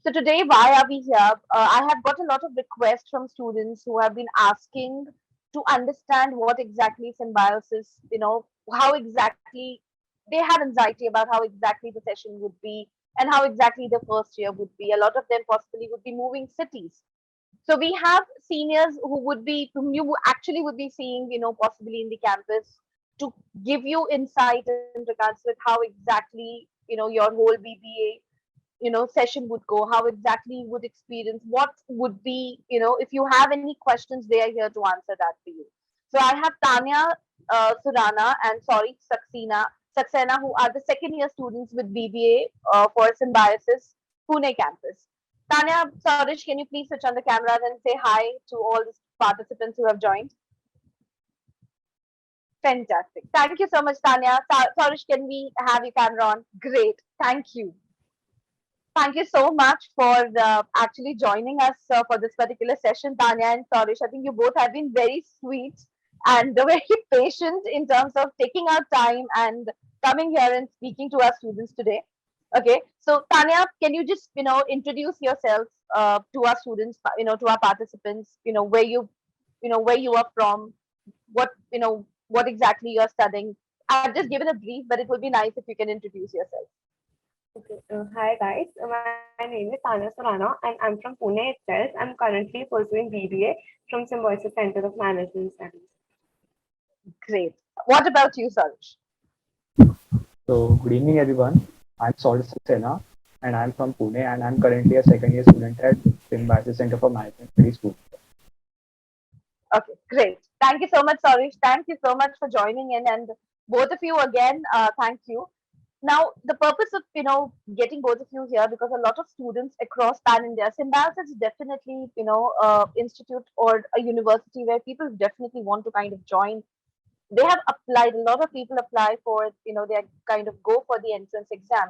So today, why are we here? I have got a lot of requests from students who have been asking to understand what exactly symbiosis, how exactly they have anxiety about how exactly the session would be and how exactly the first year would be. A lot of them possibly would be moving cities. So we have seniors whom you actually would be seeing, possibly in the campus to give you insight in regards with how exactly, your whole BBA session would go, how exactly you would experience, what would be, if you have any questions, they are here to answer that for you. So I have Tanya, Surana, and sorry, Saxena, who are the second year students with BBA for Symbiosis Pune campus. Tanya, Sarish, can you please switch on the cameras and say hi to all the participants who have joined? Fantastic. Thank you so much, Tanya. Sarish, can we have your camera on? Great. Thank you. Thank you so much for actually joining us for this particular session, Tanya and Sarish. I think you both have been very sweet and very patient in terms of taking our time and coming here and speaking to our students today. Okay, so Tanya, can you just introduce yourself to our students, to our participants, where you are from, what exactly you are studying. I've just given a brief, but it would be nice if you can introduce yourself. Okay. Hi guys, my name is Tanya Surana and I'm from Pune itself. I'm currently pursuing BBA from Symbiosis Center of Management Studies. Great. What about you, Sarush? So, good evening, everyone. I'm Saurabh Saxena, and I'm from Pune, and I'm currently a second year student at Symbiosis Center for Management Studies. Okay, great. Thank you so much, Saurish. Thank you so much for joining in, and both of you again. Thank you. Now, the purpose of getting both of you here because a lot of students across pan India, Symbiosis is definitely institute or a university where people definitely want to kind of join. They have applied. A lot of people apply for they kind of go for the entrance exam.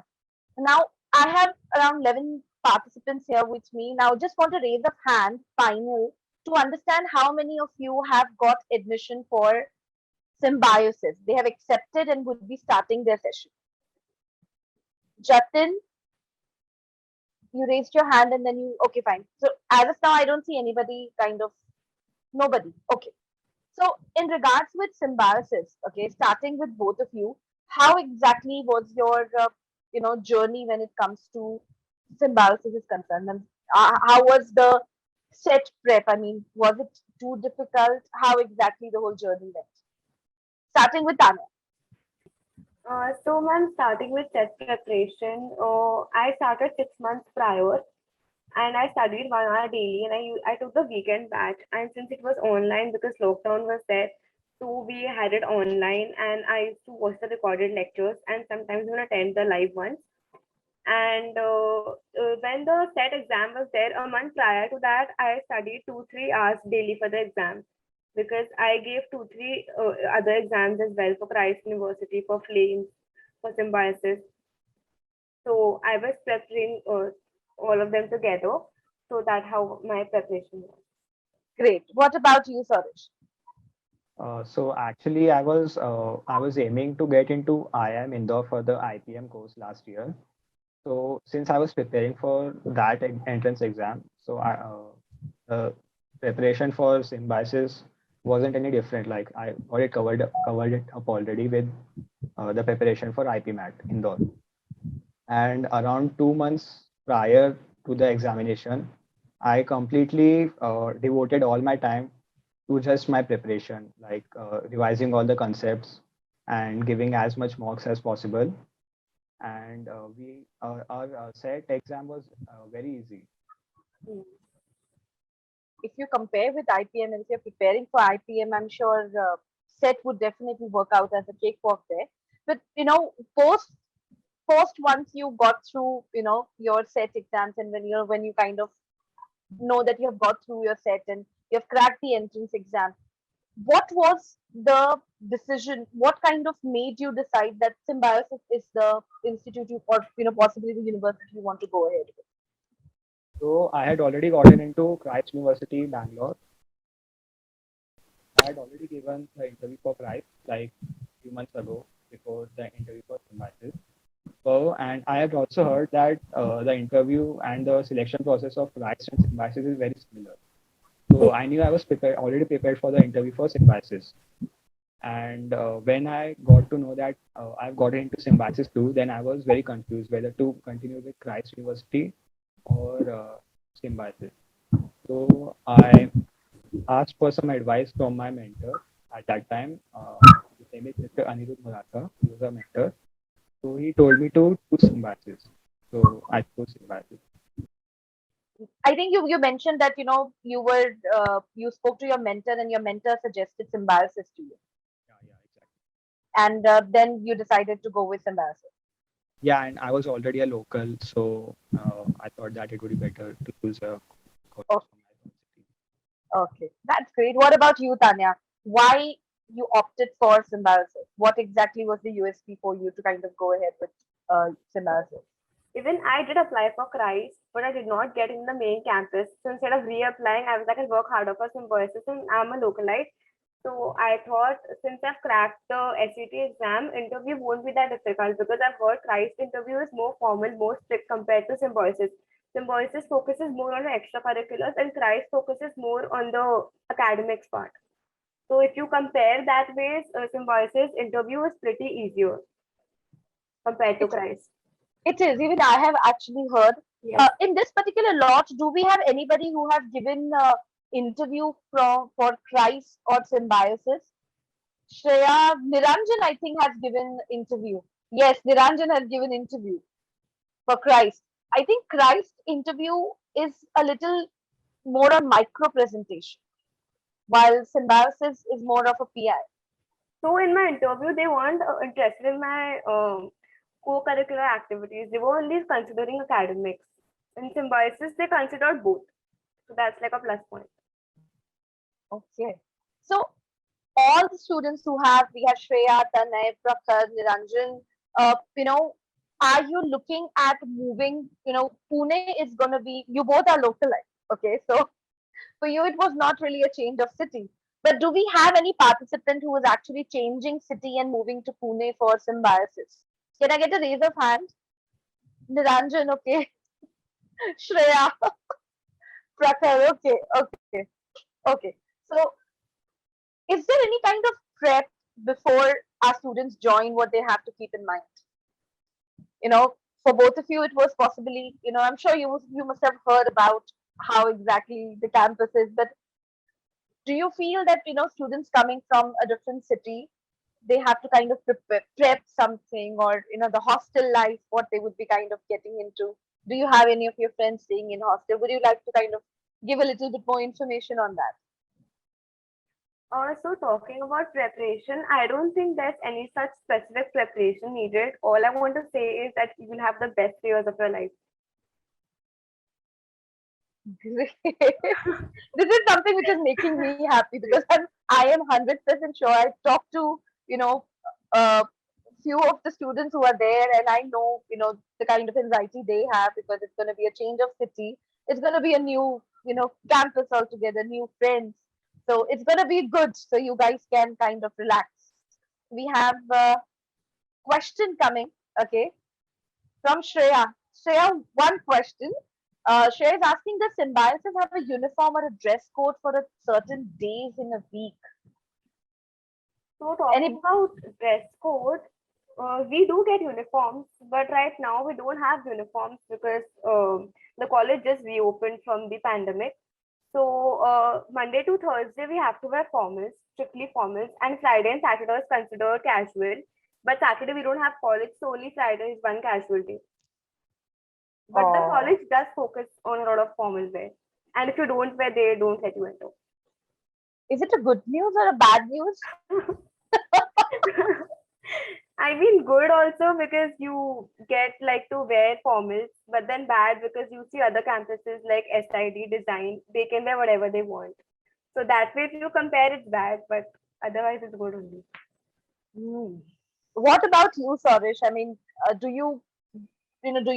Now, I have around 11 participants here with me. Now, just want to raise a hand, final, to understand how many of you have got admission for Symbiosis. They have accepted and would be starting their session. Jatin, you raised your hand and then you, okay, fine. So, as of now, I don't see anybody kind of, nobody. Okay. So, in regards with Symbiosis, okay, starting with both of you, how exactly was your, journey when it comes to Symbiosis is concerned? And how was the set prep? I mean, was it too difficult? How exactly the whole journey went? Starting with Tanya. So, ma'am, starting with test preparation, I started 6 months prior and I studied 1 hour daily and I took the weekend batch. And since it was online because lockdown was there, so we had it online and I used to watch the recorded lectures and sometimes even attend the live ones. And when the set exam was there, a month prior to that, I studied 2-3 hours daily for the exam because I gave 2-3 other exams as well for Christ University, for Flames, for Symbiosis. So I was preparing all of them together. So that's how my preparation was. Great. What about you, Suresh? So actually, I was aiming to get into IIM Indore for the IPM course last year. So since I was preparing for that entrance exam, the preparation for Symbiosis wasn't any different. Like I already covered it up already with the preparation for IPMAT Indore. And around 2 months prior to the examination, I completely devoted all my time to just my preparation, like revising all the concepts and giving as much mocks as possible. And our set exam was very easy. Mm. If you compare with IPM and if you're preparing for IPM, I'm sure set would definitely work out as a cakewalk there. But post once you got through your set exams and when you kind of know that you have got through your set and you have cracked the entrance exam, what was the decision? What kind of made you decide that Symbiosis is the institute you, or possibly the university you want to go ahead with? So I had already gotten into Christ University, Bangalore. I had already given the interview for Christ like a few months ago before the interview for Symbiosis. Oh, and I have also heard that the interview and the selection process of rice and symbiosis is very similar. So I knew I was already prepared for the interview for symbiosis. And when I got to know that I've got into symbiosis too, then I was very confused whether to continue with Christ University or symbiosis. So I asked for some advice from my mentor at that time. His name is Mr. Anirudh Maratha. He was a mentor. So he told me to choose symbiosis. So I chose symbiosis. I think you mentioned that you spoke to your mentor and your mentor suggested symbiosis to you, Yeah, yeah, exactly. and then you decided to go with symbiosis. Yeah, and I was already a local, so I thought that it would be better to choose a college Oh, from my own city. okay, that's great. What about you, Tanya? Why you opted for symbiosis? What exactly was the USP for you to kind of go ahead with symbiosis? Even I did apply for Christ, but I did not get in the main campus. So instead of reapplying, I was like, I'll work harder for Symbiosis, and I'm a localite. So I thought since I've cracked the SET exam, interview won't be that difficult because I've heard Christ interview is more formal, more strict compared to Symbiosis. Symbiosis focuses more on the extracurriculars and Christ focuses more on the academics part. So if you compare that ways, Symbiosis interview is pretty easier compared to It Christ. it is. Even I have actually heard. Yes. In this particular lot, do we have anybody who have given interview from for Christ or symbiosis? Shreya Niranjan, I think, has given interview. Yes, Niranjan has given interview for Christ. I think Christ interview is a little more on micro presentation, while symbiosis is more of a PI. So in my interview, they weren't interested in my co-curricular activities. They were only considering academics. In Symbiosis, they considered both. So that's like a plus point. Okay. So all the students who have, we have Shreya, Tanay, Prakhar, Niranjan, are you looking at moving? Pune is going to be, you both are localized. Okay. So for you, it was not really a change of city. But do we have any participant who is actually changing city and moving to Pune for symbiosis? Can I get a raise of hand? Niranjan, okay. Shreya, Prakhar, okay, okay, okay. So is there any kind of prep before our students join what they have to keep in mind? You know, for both of you, it was possibly, I'm sure you must have heard about how exactly the campus is, but do you feel that students coming from a different city, they have to kind of prep something, or the hostel life, what they would be kind of getting into? Do you have any of your friends staying in hostel? Would you like to kind of give a little bit more information on that? So talking about preparation, I don't think there's any such specific preparation needed. All I want to say is that you will have the best years of your life. Great. This is something which is making me happy because I am 100% sure. I talked to you know a few of the students who are there, and I know the kind of anxiety they have because it's going to be a change of city. It's going to be a new campus altogether, new friends. So it's going to be good. So you guys can kind of relax. We have a question coming. Okay, from Shreya. Shreya, one question. Shreya is asking, does Symbiosis have a uniform or a dress code for a certain days in a week? So talking Any about dress code, we do get uniforms, but right now we don't have uniforms because the college just reopened from the pandemic. So Monday to Thursday we have to wear formals, strictly formals, and Friday and Saturday is considered casual. But Saturday we don't have college, so only Friday is one casual day. But the oh, college does focus on a lot of formal wear, and if you don't wear, they don't let you enter. is it a good news or a bad news? I mean, good also because you get like to wear formals, but then bad because you see other campuses like SID design, they can wear whatever they want. So that way, if you compare, it's bad, but otherwise, it's good only. Hmm. What about you, Sarish? I mean, do you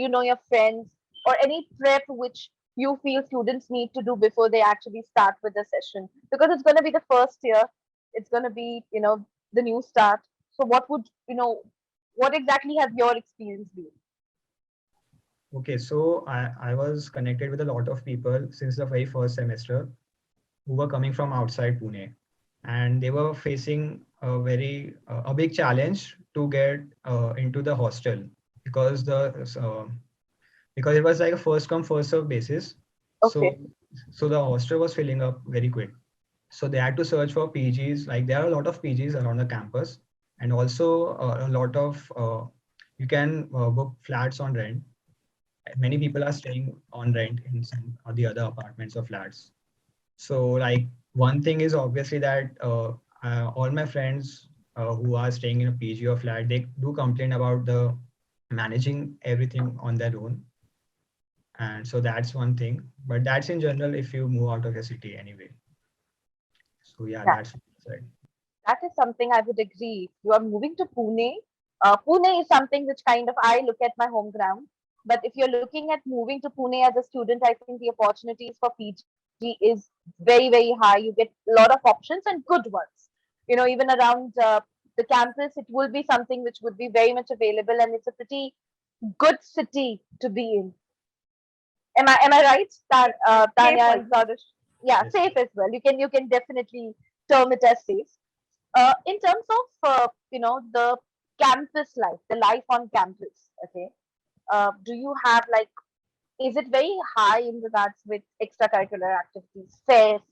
know your friends or any prep which you feel students need to do before they actually start with the session? Because it's going to be the first year, it's going to be the new start. So what would What exactly has your experience been? Okay, so I was connected with a lot of people since the very first semester who were coming from outside Pune, and they were facing a big challenge to get into the hostel because because it was like a first come first serve basis. So Okay. so the hostel was filling up very quick. So they had to search for PGs. Like there are a lot of PGs around the campus, and also a lot of you can book flats on rent. Many people are staying on rent in some of the other apartments or flats. So like one thing is obviously that all my friends who are staying in a PG or flat, they do complain about the managing everything on their own. And so that's one thing. But that's in general if you move out of a city anyway. So yeah, Yeah, that's right. that is something I would agree. You are moving to Pune. Pune is something which kind of I look at my home ground. But if you're looking at moving to Pune as a student, I think the opportunities for PG is very, very high. You get a lot of options and good ones. Even around the campus, it will be something which would be very much available, and it's a pretty good city to be in. Am I right, Safe Tanya and also. Pradesh? Yeah, Yes, safe yes. as well. You can definitely term it as safe. In terms of the campus life, the life on campus, okay, do you have like, is it very high in regards with extracurricular activities, fest?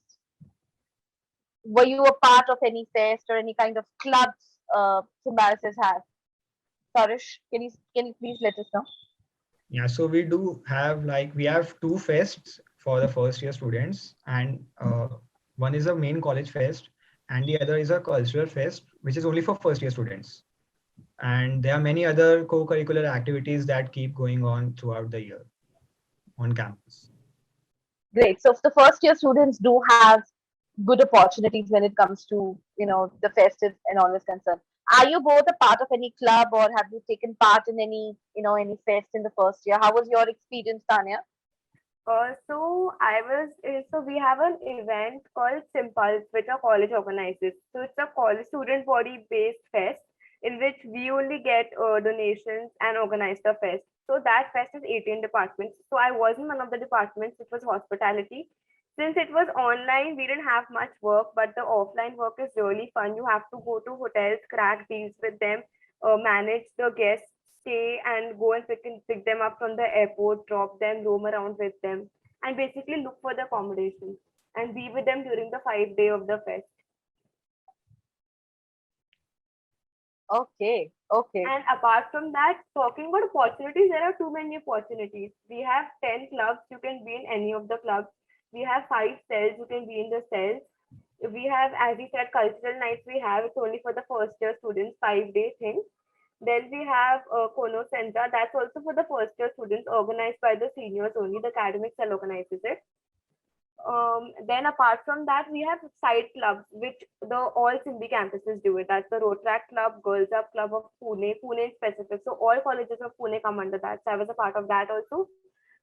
Were you a part of any fest or any kind of clubs Symbiosis have? Sarish, can you please let us know? Yeah, so we have two fests for the first year students, and one is a main college fest, and the other is a cultural fest, which is only for first year students. And there are many other co-curricular activities that keep going on throughout the year on campus. Great. So if the first year students do have good opportunities when it comes to the festive and all is concerned. Are you both a part of any club, or have you taken part in any fest in the first year? How was your experience, Tanya? So we have an event called Simpulse, which our college organizes. So it's a college student body based fest in which we only get donations and organize the fest. So that fest is 18 departments. So I was in one of the departments, which was hospitality. Since it was online, we didn't have much work, but the offline work is really fun. You have to go to hotels, crack deals with them, manage the guests, stay and go and pick them up from the airport, drop them, roam around with them, and basically look for the accommodation and be with them during the 5 day of the fest. Okay, okay. And apart from that, talking about opportunities, there are too many opportunities. We have 10 clubs, you can be in any of the clubs. We have 5 cells, you can be in the cells. We have, as we said, cultural nights. We have it's only for the first year students, 5 day thing. Then we have Kono Center. That's also for the first year students, organized by the seniors only. The academic cell organizes it. Then apart from that, we have side clubs, which the all Sindhi campuses do it. That's the Rotaract Club, Girls Up Club of Pune in specific. So all colleges of Pune come under that. So I was a part of that also.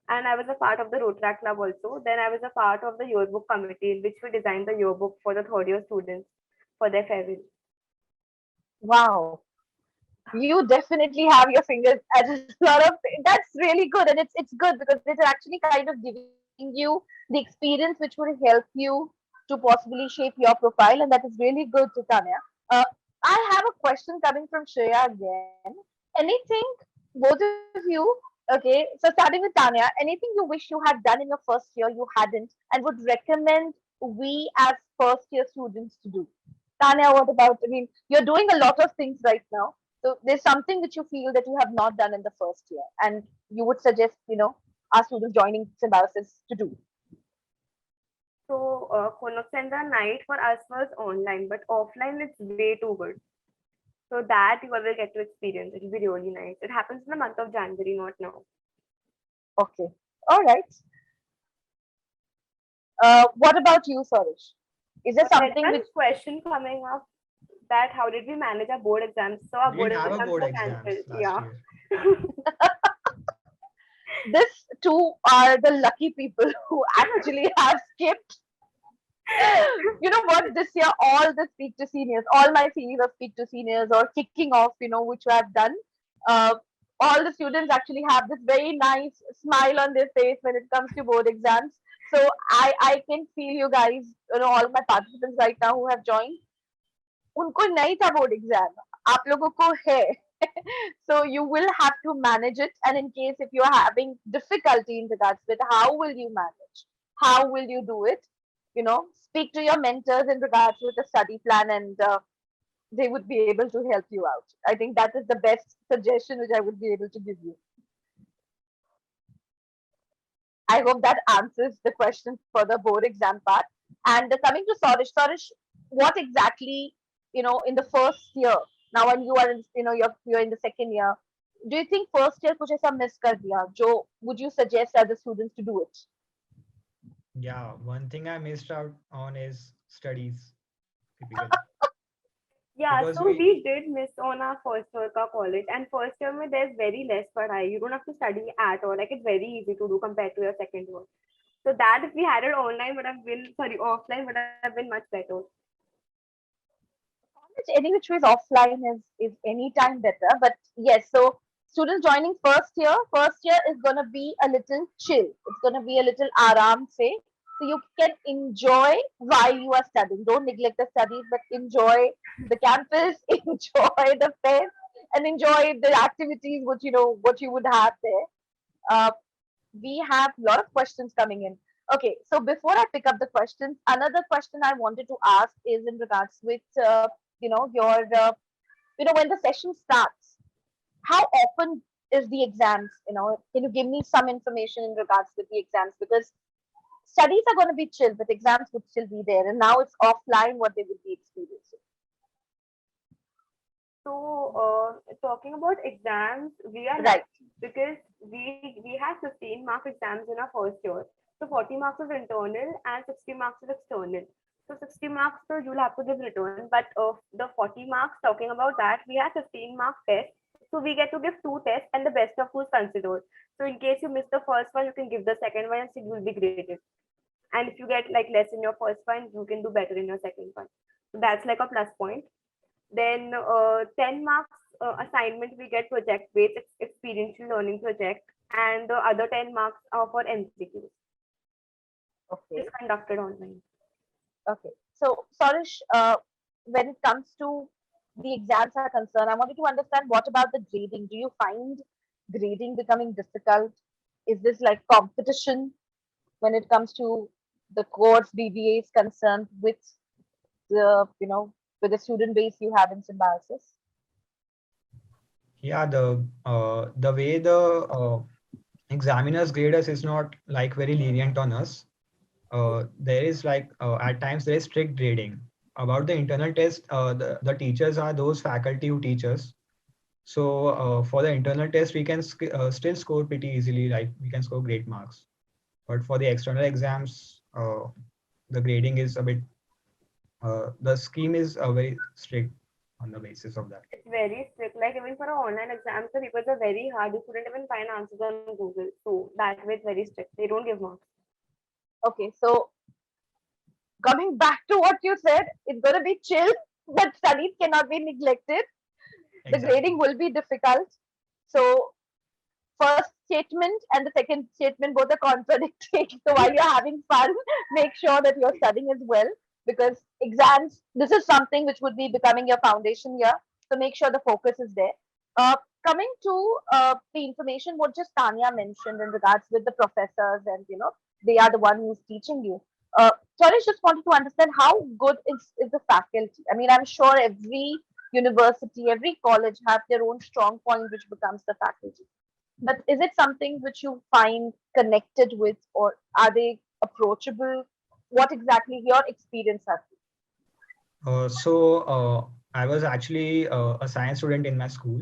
And I was a part of the Rotaract Club also. Then I was a part of the yearbook committee, in which we designed the yearbook for the third year students for their farewell. Wow. You definitely have your fingers at a lot of. That's really good, and it's good because it's actually kind of giving you the experience which would help you to possibly shape your profile, and that is really good, Titania. Uh, I have a question coming from Shreya again. Anything, both of you, okay? So starting with Tanya, anything you wish you had done in your first year you hadn't, and would recommend we as first year students to do? Tanya, what about? I mean, you're doing a lot of things right now, so there's something that you feel that you have not done in the first year, and you would suggest, our students joining Symbiosis to do. So Konopsendra night for us was online, but offline it's way too good. So that you will get to experience. It'll be really nice. It happens in the month of January, not now. Okay. All right. What about you, Sarish? Is there There's something one which question coming up that how did we manage our board exams? So our We board didn't have a exams board were cancelled. exams last Yeah. year. this two are the lucky people who actually have skipped? You know what? This year, all the Speak to Seniors, all my series of Speak to Seniors or kicking off, which I have done. uh, all the students actually have this very nice smile on their face when it comes to board exams. So I can feel you guys, all my participants right now who have joined, उनको नहीं था board exam, आप लोगों को है. So you will have to manage it, and in case if you are having difficulty in regards with how will you manage, how will you do it, speak to your mentors in regards with the study plan, and they would be able to help you out. I think that is the best suggestion which I would be able to give you. I hope that answers the question for the board exam part. And coming to Sorish, what exactly, in the first year, now when you are in, you're in the second year, do you think first year kuch aisa miss kar diya? Jo, would you suggest other students to do it? Yeah, one thing I missed out on is studies, typically. Yeah, Because so we, we did miss on our first year ka college, and first year mein there's very less padhai. You don't have to study at all. Like it's very easy to do compared to your second year. So that if we had it online would have been sorry offline would have been much better. College, any which ways offline is any time better. But yes, so students joining first year is gonna be a little chill. It's gonna be a little aram say. So you can enjoy while you are studying. Don't neglect the studies, but enjoy the campus, enjoy the fest, and enjoy the activities what you would have there. Uh, we have a lot of questions coming in. Okay, so before I pick up the questions, another question I wanted to ask is in regards with your when the session starts, how often is the exams? Can you give me some information in regards with the exams, because studies are going to be chill, but exams would still be there, and now it's offline what they would be experiencing. So talking about exams, we are Right. lucky because we have 15 mark exams in our first year. So 40 marks is internal and 60 marks is external. So 60 marks so you'll have to give return, but the 40 marks talking about that we have 15 mark test. So we get to give two tests and the best of two is considered. So in case you miss the first one, you can give the second one and still you'll be graded. And if you get like less in your first one, you can do better in your second one. So that's like a plus point. Then 10 marks assignment we get project based experiential learning project, and the other 10 marks are for MCQs. It's Okay. conducted online. Okay. So, Sorish, when it comes to the exams are concerned, I wanted to understand what about the grading? Do you find grading becoming difficult? Is this like competition when it comes to the course BBA is concerned with the, with the student base you have in Symbiosis? yeah, the way the examiners grade us is not like very lenient on us. There is like at times there is strict grading. About the internal test, the teachers are those faculty who teach us. So for the internal test, we can still score pretty easily. Like we can score great marks. But for the external exams, the grading is a bit. The scheme is very strict on the basis of that. It's very strict. Like even for our online exams, the papers are very hard. You couldn't even find answers on Google. So that way it's very strict. They don't give marks. Okay, so coming back to what you said, it's going to be chill, but studies cannot be neglected. The Exactly. grading will be difficult. So first statement and the second statement both are contradicting. So while you're having fun, make sure that you're studying as well, because exams, this is something which would be becoming your foundation year. So make sure the focus is there. Uh, Coming to the information what just Tanya mentioned in regards with the professors, and they are the one who's teaching you. Sorry, just wanted to understand how good is the faculty. I mean, I'm sure every university, every college have their own strong point, which becomes the faculty, but is it something which you find connected with, or are they approachable? What exactly your experience has So I was actually a science student in my school,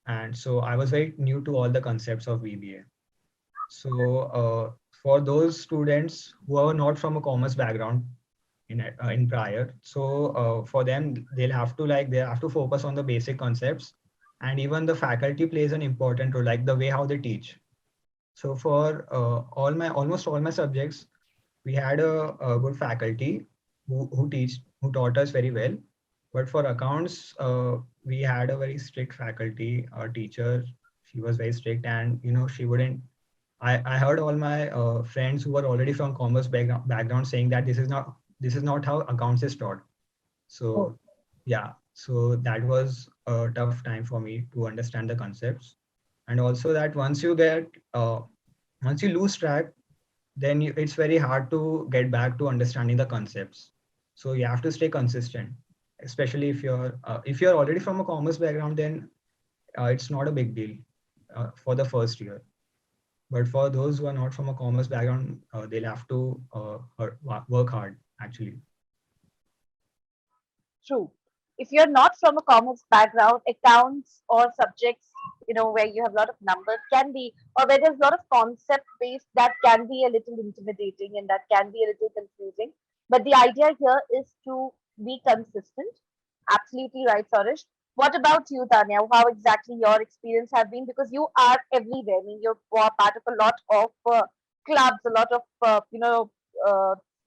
and so I was very new to all the concepts of VBA. So for those students who are not from a commerce background in prior, so for them they have to focus on the basic concepts, and even the faculty plays an important role, like the way how they teach. So for almost all my subjects, we had a good faculty who taught us very well. But for accounts, we had a very strict faculty, a teacher. She was very strict, and she wouldn't. I heard all my friends who were already from commerce background saying that this is not how accounts is taught. Oh, So yeah, so that was a tough time for me to understand the concepts, and also that once you lose track, then it's very hard to get back to understanding the concepts. So you have to stay consistent, especially if you're already from a commerce background, then it's not a big deal for the first year. But for those who are not from a commerce background, they'll have to work hard actually. true. If you're not from a commerce background, accounts or subjects, where you have a lot of numbers can be, or where there's a lot of concept based, that can be a little intimidating and that can be a little confusing. But the idea here is to be consistent. Absolutely right, Sarish. What about you, Tanya? How exactly your experience have been? Because you are everywhere. I mean, you're part of a lot of clubs, a lot of,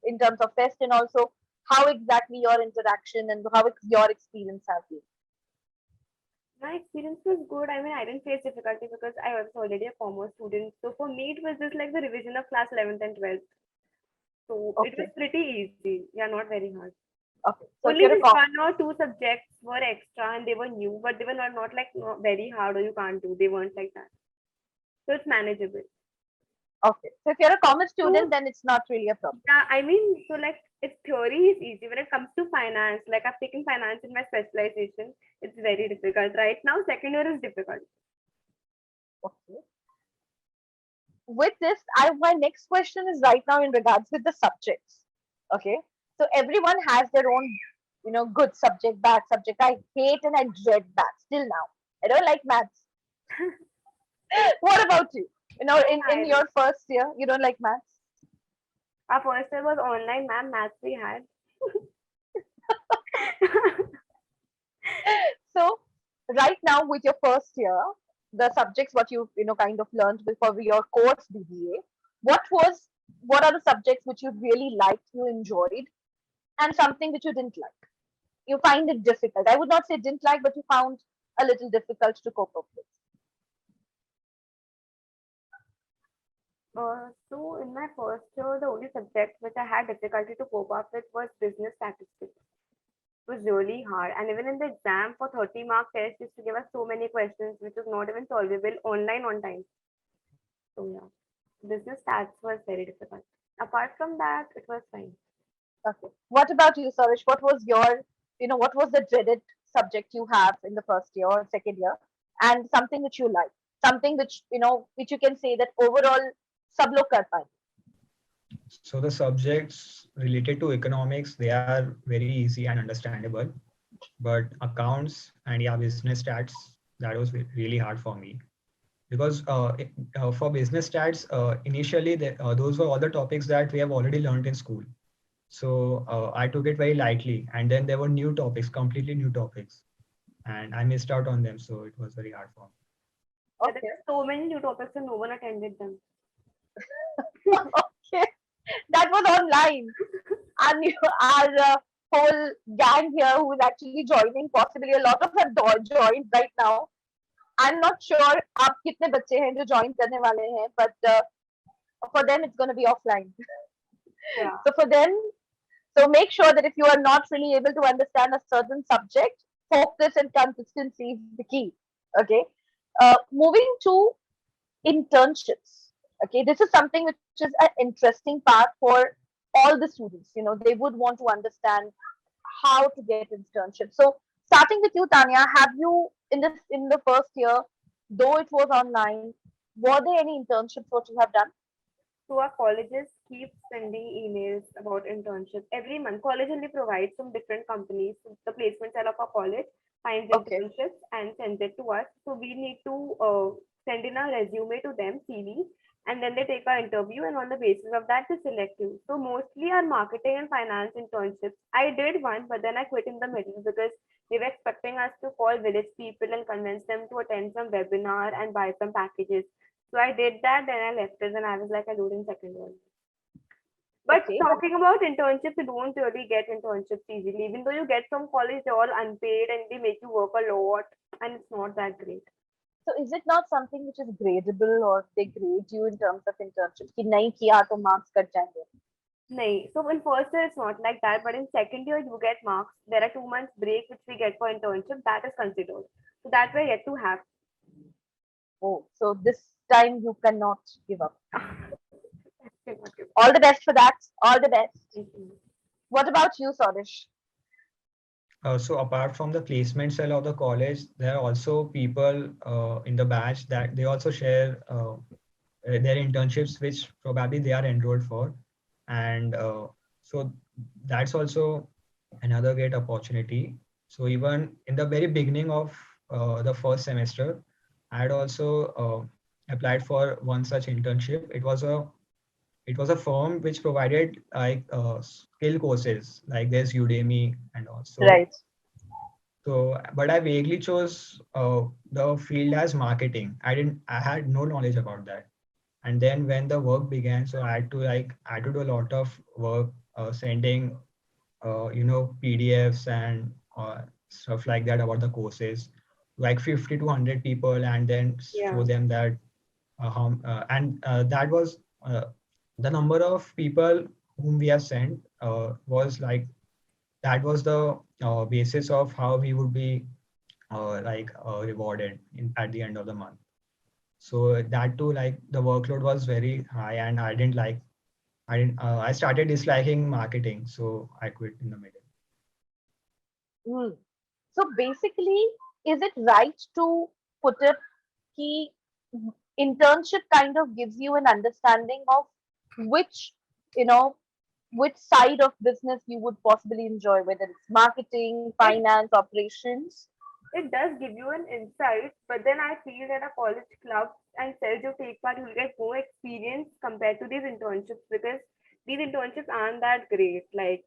in terms of fest, and also how exactly your interaction and how your experience have been. My experience was good. I mean, I didn't face difficulty because I was already a commerce student. So for me, it was just like the revision of class 11th and 12th. So it was Okay, pretty easy. Yeah, not very hard. okay. So if Only you're a this one or two subjects were extra and they were new, but they were not like not very hard or you can't do. They weren't like that. So it's manageable. okay, so if you're a commerce student, So then it's not really a problem. yeah, I mean, so like its theory is easy. When it comes to finance, like I've taken finance in my specialization, it's very difficult. Right now, second year is difficult. Okay. With this, my next question is right now in regards with the subjects. Okay, so everyone has their own, good subject, bad subject. I hate and I dread maths still now. I don't like maths. What about you? In I, your first year, you don't like maths. our first year was online, ma'am. Maths we had. So right now with your first year, the subjects what you kind of learned for your course BBA, what are the subjects which you really liked, you enjoyed, and something which you didn't like? You find it difficult. I would not say didn't like, but you found a little difficult to cope up with. So in my first year, the only subject which I had difficulty to cope up with was business statistics. It was really hard. And even in the exam for 30 mark test, used to give us so many questions which was not even solvable online on time. So yeah, business stats was very difficult. Apart from that, it was fine. Okay. What about you, Sarish? What was the dreaded subject you have in the first year or second year, and something which you like, something which you can say that overall sab log kar paye. So the subjects related to economics, they are very easy and understandable. But accounts and yeah, business stats, that was really hard for me because for business stats, initially those were all the topics that we have already learned in school. So I took it very lightly, and then there were new topics, completely new topics, and I missed out on them. So it was very hard for me. Yeah, there Okay. were so many new topics and no one attended them. Okay. That was online. And our whole gang here who is actually joining, possibly a lot of have joined right now. I'm not sure आप कितने बच्चे हैं जो join करने वाले हैं, but for them it's going to be offline. Yeah. So for them, so make sure that if you are not really able to understand a certain subject, focus and consistency is the key. Okay. Moving to internships. Okay, this is something which is an interesting part for all the students. They would want to understand how to get internships. So starting with you, Tanya, have you in the first year, though it was online, were there any internships what you have done? So our colleges keep sending emails about internships every month. College only provides some different companies. So the placement cell of our college finds Okay. internships and sends it to us. So we need to send in a resume to them, CV, and then they take our interview, and on the basis of that, they select you. So mostly our marketing and finance internships. I did one, but then I quit in the middle because they were expecting us to call village people and convince them to attend some webinar and buy some packages. So I did that, then I left it, and I was like, I do it in second year. But Okay, but talking about internships, you don't really get internships easily. Even though you get from college, they're all unpaid and they make you work a lot, and it's not that great. so is it not something which is gradable or they grade you in terms of internships? कि नहीं किया तो marks cut जाएंगे. Nahi. So in first year it's not like that, but in second year you get marks. There are 2 months break which we get for internship. That is considered. So that we're yet to have. Oh, so this time you cannot give up. Thank All the best for that. All the best. you. What about you, Sodish? So apart from the placement cell of the college, there are also people in the batch that they also share their internships, which probably they are enrolled for, and so that's also another great opportunity. So even in the very beginning of the first semester, I had also applied for one such internship. It was a firm which provided like skill courses, like there's Udemy and also. Right. So, but I vaguely chose the field as marketing. I had no knowledge about that. And then when the work began, so I had to do a lot of work, sending, PDFs and stuff like that about the courses, like 50 to 100 people, and then Yeah. show them that, and that was the number of people whom we have sent was like that was the basis of how we would be rewarded at the end of the month. So that too, like the workload was very high, and I started disliking marketing, so I quit in the middle. Hmm. So basically, is it right to put it key internship kind of gives you an understanding of which, you know, which side of business you would possibly enjoy, whether it's marketing, It finance, operations. it does give you an insight, but then I feel that a college club and cells you take part, you'll get more experience compared to these internships because these internships aren't that great. Like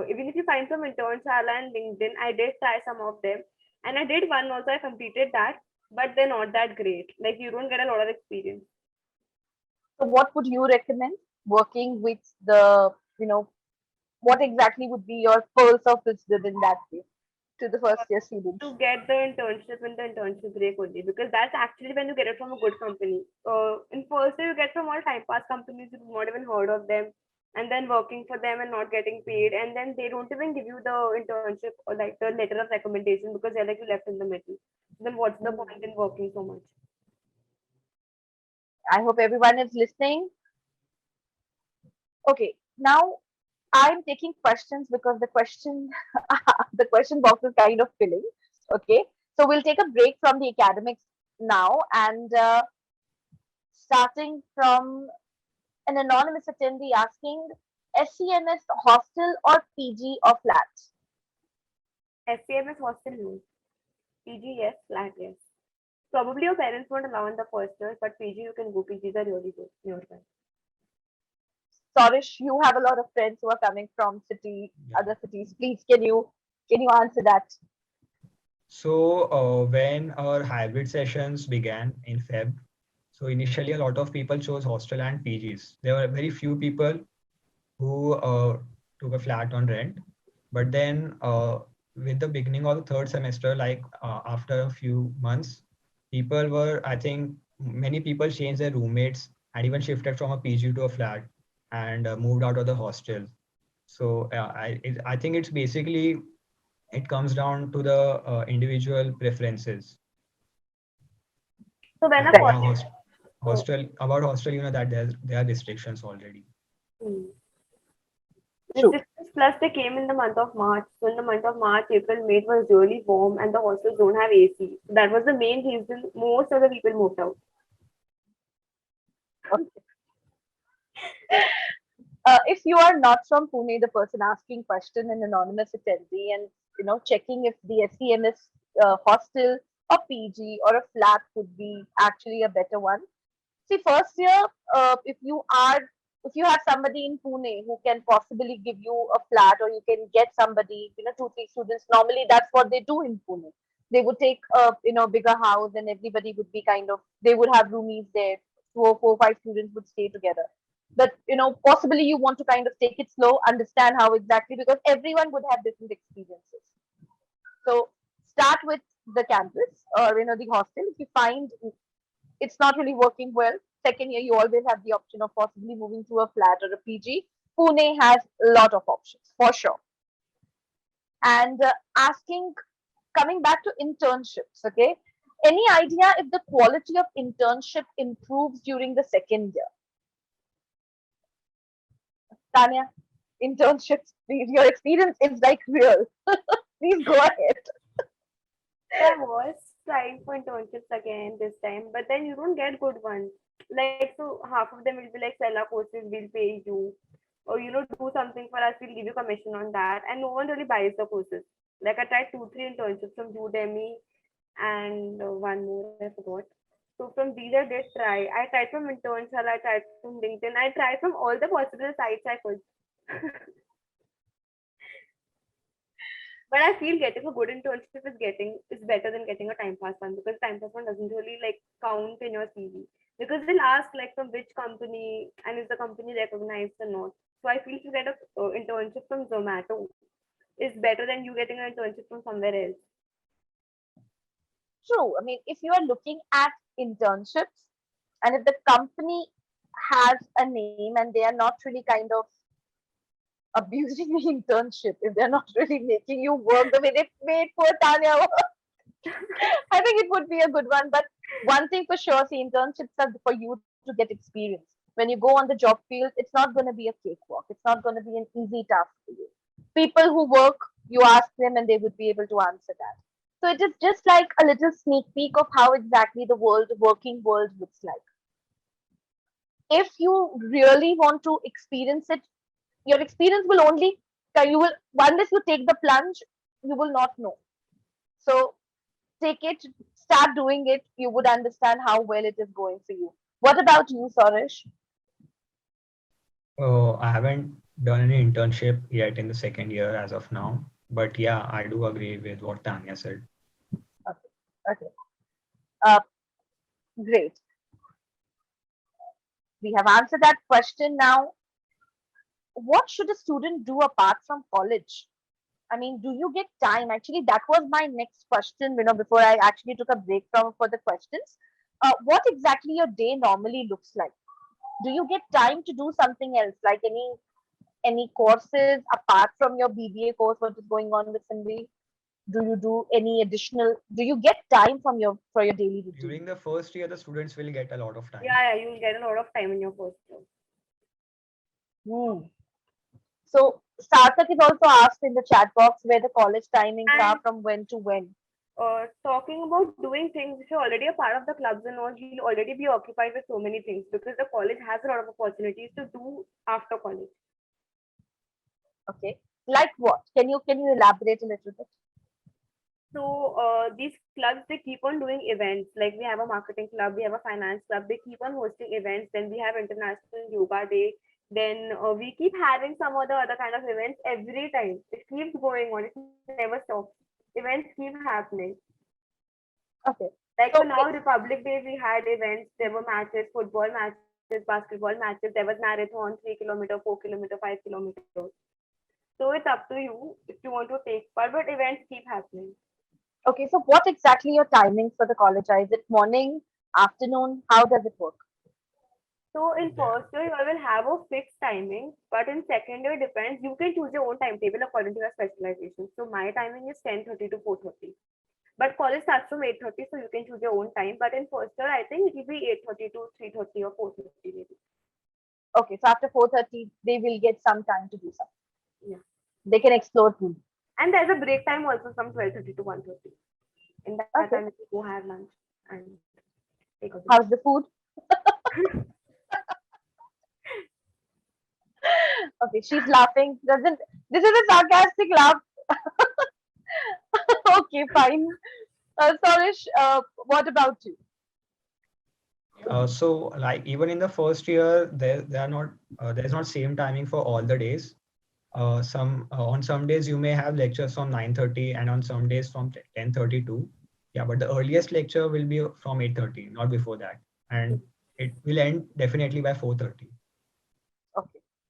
even if you find some interns and LinkedIn, I did try some of them, and I did one also. I completed that, but they're not that great. Like you don't get a lot of experience. So what would you recommend working with the, what exactly would be your pearls of wisdom in that way to the first year To students? get the internship in the internship break only because that's actually when you get it from a good company. In first year you get from all time pass companies you've not even heard of them, and then working for them and not getting paid, and then they don't even give you the internship or like the letter of recommendation because they're like you left in the middle. Then what's the Hmm. point in working so much? I hope everyone is listening. Okay, now I'm taking questions because the question the question box is kind of filling. Okay, so we'll take a break from the academics now and starting from an anonymous attendee asking SCMS hostel or PG or flat? SCMS hostel no. PG yes, flat yes. Probably your parents won't allow in the first year, but PG you can go. PGs are really good nearby. Sorish, you have a lot of friends who are coming from Yeah. other cities. Please, can you answer that? So when our hybrid sessions began in Feb, so initially a lot of people chose hostel and PGs. There were very few people who took a flat on rent. But then, with the beginning of the third semester, like after a few months, I think, many people changed their roommates and even shifted from a PG to a flat and moved out of the hostel. So I think it's basically it comes down to the individual preferences. So when a And Right. yeah, college, oh, hostel, that there are restrictions already. hmm. True. Restrictions plus they came in the month of March. So in the month of March, April, May it was really warm and the hostels don't have AC. So that was the main reason most of the people moved out. Okay. If you are not from Pune, the person asking question, an anonymous attendee, and checking if the SEMS hostel or PG or a flat would be actually a better one. See, first year, if you have somebody in Pune who can possibly give you a flat, or you can get somebody, two, three students. Normally, that's what they do in Pune. They would take a bigger house, and everybody would be they would have roomies there. Four, five students would stay together. But possibly you want to kind of take it slow, understand how exactly, because everyone would have different experiences. So start with the campus or the hostel. If you find it's not really working well, second year you always have the option of possibly moving to a flat or a PG. Pune has a lot of options for sure. And asking, coming back to internships, okay? Any idea if the quality of internship improves during the second year? Tanya, internships, your experience is like real. Please go ahead. So I was trying for internships again this time, but then you don't get good ones. Like, so half of them will be like, sell our courses, we'll pay you, or do something for us, we'll give you commission on that, and no one really buys the courses. Like, I tried 2, 3 internships from Udemy and one more, I forgot. So from these I did try. I tried from Internships, I tried from LinkedIn, I tried from all the possible sites I could. But I feel getting a good internship is better than getting a time pass one, because time pass one doesn't really like count in your CV, because they'll ask like from which company and is the company recognized or not. So I feel if you get a internship from Zomato is better than you getting an internship from somewhere else. True. I mean, if you are looking at internships and if the company has a name and they are not really kind of abusing the internship, if they're not really making you work the way they made poor Tanya work, I think it would be a good one. But one thing for sure, see, internships are for you to get experience. When you go on the job field, it's not going to be a cakewalk. It's not going to be an easy task for you. People who work, you ask them and they would be able to answer that. So it is just like a little sneak peek of how exactly the working world looks like. If you really want to experience it, your experience will only, you will, unless you take the plunge, you will not know. So take it, start doing it, you would understand how well it is going for you. What about you, Sorish? Oh, I haven't done any internship yet in the second year as of now. But yeah, I do agree with what Tanya said. Okay, okay. Uh, Great. We have answered that question now. What should a student do apart from college? I mean, do you get time? Actually, that was my next question, before I actually took a break from for the questions. What exactly your day normally looks like? Do you get time to do something else, like any courses apart from your BBA course? What is going on with Simbi? Do you do any additional? Do you get time from your for your daily routine? During the first year, the students will get a lot of time. Yeah, you'll get a lot of time in your first job. Hmm. So Sarthak is also asked in the chat box where the college timings are And from when to when. talking about doing things, if you're already a part of the clubs and all, you'll already be occupied with so many things, because the college has a lot of opportunities to do after college. Okay. Like what? Can you elaborate a little bit? So these clubs, they keep on doing events. Like we have a marketing club, we have a finance club. They keep on hosting events. Then we have International Yoga Day. Then we keep having some other kind of events every time. It keeps going on. It never stops. Events keep happening. Okay. Like for So now, Republic Day, we had events. There were matches, football matches, basketball matches. There was marathon, 3 kilometer, 4 kilometer, 5 kilometers. So it's up to you if you want to take part, but events keep happening. okay. So what exactly your timings for the college are? Is it morning, afternoon? How does it work? So in There, first year, you will have a fixed timing, but in second year, depends. You can choose your own timetable according to your specialization. So my timing is 10:30 to 4:30. But college starts from 8:30, so you can choose your own time. But in first year, I think it will be 8:30 to 3:30 or 4:30 maybe. Okay. So after 4:30, they will get some time to do something. Yeah. They can explore food. And there's a break time also from 12:30 to 1:30. In that time, Okay. you can go have lunch and take a break. How's the food? Okay. She's laughing. Doesn't This is a sarcastic laugh. Okay. Fine. Sorish, what about you? so like even in the first year, there are not there's not same timing for all the days. Some on some days you may have lectures from 9:30 and on some days from 10:30 too. Yeah, but the earliest lecture will be from 8:30, not before that, and it will end definitely by 4:30.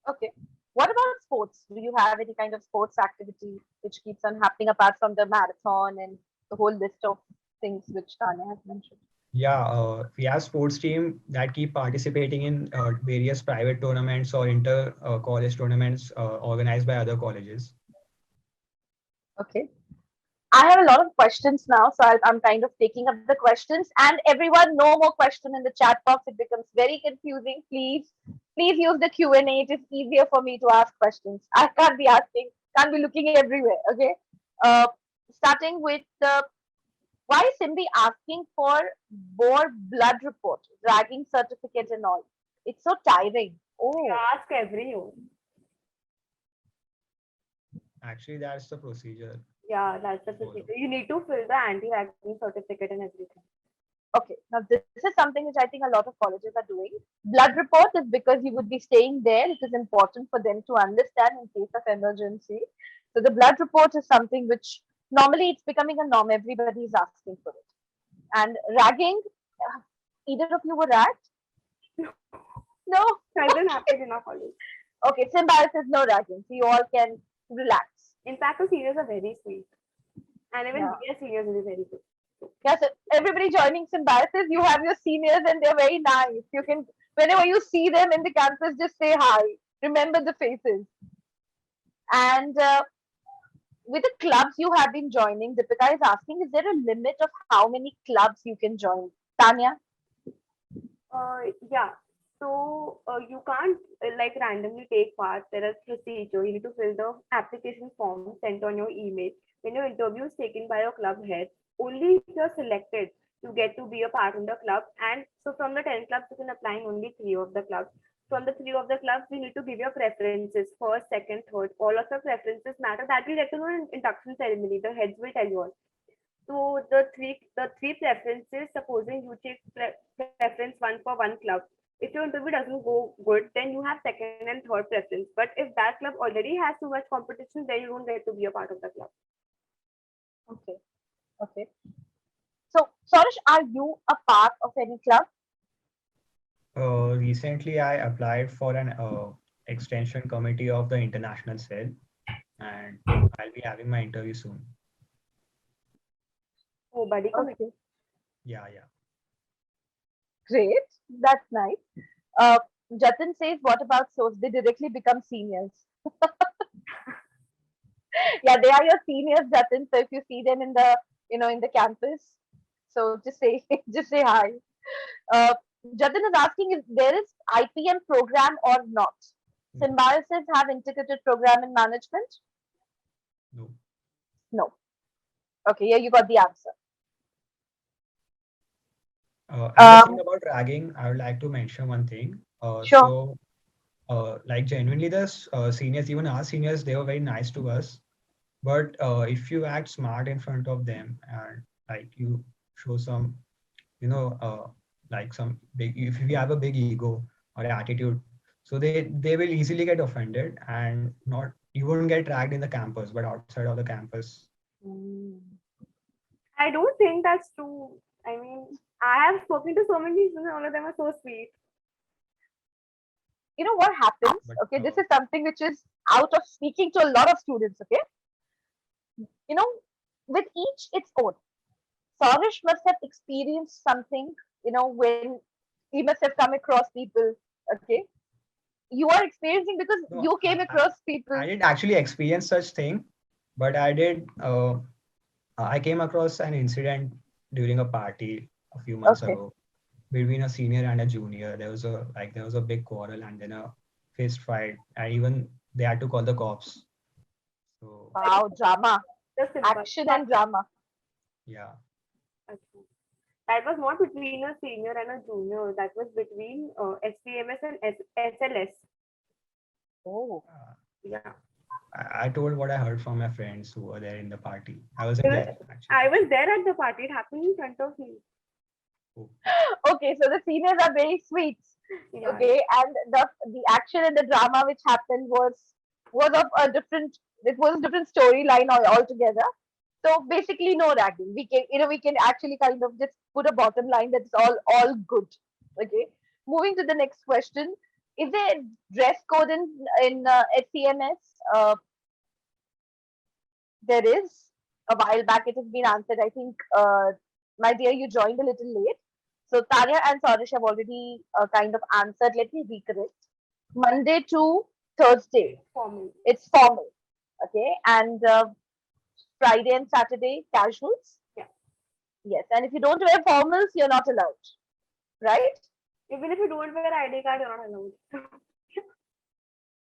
Okay. What about sports? Do you have any kind of sports activity which keeps on happening apart from the marathon and the whole list of things which Tanya has mentioned? Yeah, we have sports team that keep participating in various private tournaments or inter college tournaments organized by other colleges. Okay. I have a lot of questions now, so I'm kind of taking up the questions. And everyone, no more question in the chat box. It becomes very confusing. Please use the Q&A. It is easier for me to ask questions. I can't be asking, can't be looking everywhere. Okay. Uh, Starting with the why is Simbi asking for more blood report, dragging certificate and all? It's so tiring. Oh, Ask everyone. Actually, that's the procedure Yeah, that's the to follow. procedure. You need to fill the anti-vaccine certificate and everything. okay. Now this is something which I think a lot of colleges are doing. Blood report is because you would be staying there. It is important for them to understand in case of emergency. So the blood report is something which normally it's becoming a norm. Everybody is asking for it. And ragging, uh, either of you were ragged? No. Doesn't happen in our college. Okay, symbiosis, no ragging. So you all can relax. In fact, the seniors are very sweet. And even Yeah. we as seniors will be very good. Yeah, so everybody joining Symbiosis, you have your seniors and they're very nice. You can, whenever you see them in the campus, just say hi. Remember the faces. And with the clubs you have been joining, Deepika is asking, is there a limit of how many clubs you can join? Tanya? Yeah. So you can't like randomly take part. There is procedure. You need to fill the application form sent on your email. When your interview is taken by your club head, only if you're selected, you get to be a part in the club. And so from the 10 clubs, you can apply in only three of the clubs. From the three of the clubs, you need to give your preferences first, second, third. All of your preferences matter. That will get to know in induction ceremony. The heads will tell you all. So the three preferences, supposing you take preference one for one club. If your interview doesn't go good, then you have second and third preference. But if that club already has too much competition, then you don't get to be a part of the club. Okay, okay. So, Sorish, are you a part of any club? Recently, I applied for an extension committee of the international cell, and I'll be having my interview soon. Oh, buddy committee. Okay, Yeah, yeah. great. That's nice. Uh, Jatin says, what about SOS? They directly become seniors. Yeah, they are your seniors, Jatin. So if you see them in the, in the campus, so just say, just say hi. Uh, Jatin is asking if there is IPM program or not. No, Symbiosis have integrated program in management? no. No. Okay, yeah, you got the answer. And the thing Um, about ragging, I would like to mention one thing. sure. Like genuinely, the seniors, even our seniors, they were very nice to us. But if you act smart in front of them and like you show some, you know, like some big, if you have a big ego or attitude, so they will easily get offended and not you won't get dragged in the campus, but outside of the campus. Mm. I don't think that's true. I mean, I have spoken to so many people, and all of them are so sweet. You know what happens? But Okay, this is something which is out of speaking to a lot of students. Okay, you know, with each its own. Saurish must have experienced something, when he must have come across people. Okay, you are experiencing because no, you came across I people. didn't actually experience such thing, but I did. I came across an incident during a party a few months Okay. ago between a senior and a junior. There was a big quarrel and then a fist fight, and even they had to call the cops. So Like Wow, drama, the simple. action and drama. yeah, That was not between a senior and a junior. That was between SPMS and SLS. Oh, uh, Yeah. I told what I heard from my friends who were there in the party. I wasn't there I actually. was there at the party. It happened in front of me. Oh, okay. So the seniors are very sweet. Yeah. Okay, and the action and the drama which happened was of a different. It was a different storyline altogether. So basically, no ragging. We can actually kind of just put a bottom line that it's all good. Okay. Moving to the next question. Is there dress code in SCMS? There is. A while back it has been answered. I think, my dear, you joined a little late. So Tanya and Saurish have already kind of answered. Let me recorrect. Monday to Thursday, Formal. it's formal. Okay. And Friday and Saturday, casuals. Yeah. Yes. And if you don't wear formals, you're not allowed. Right? Even if you don't wear ID card, you're not allowed.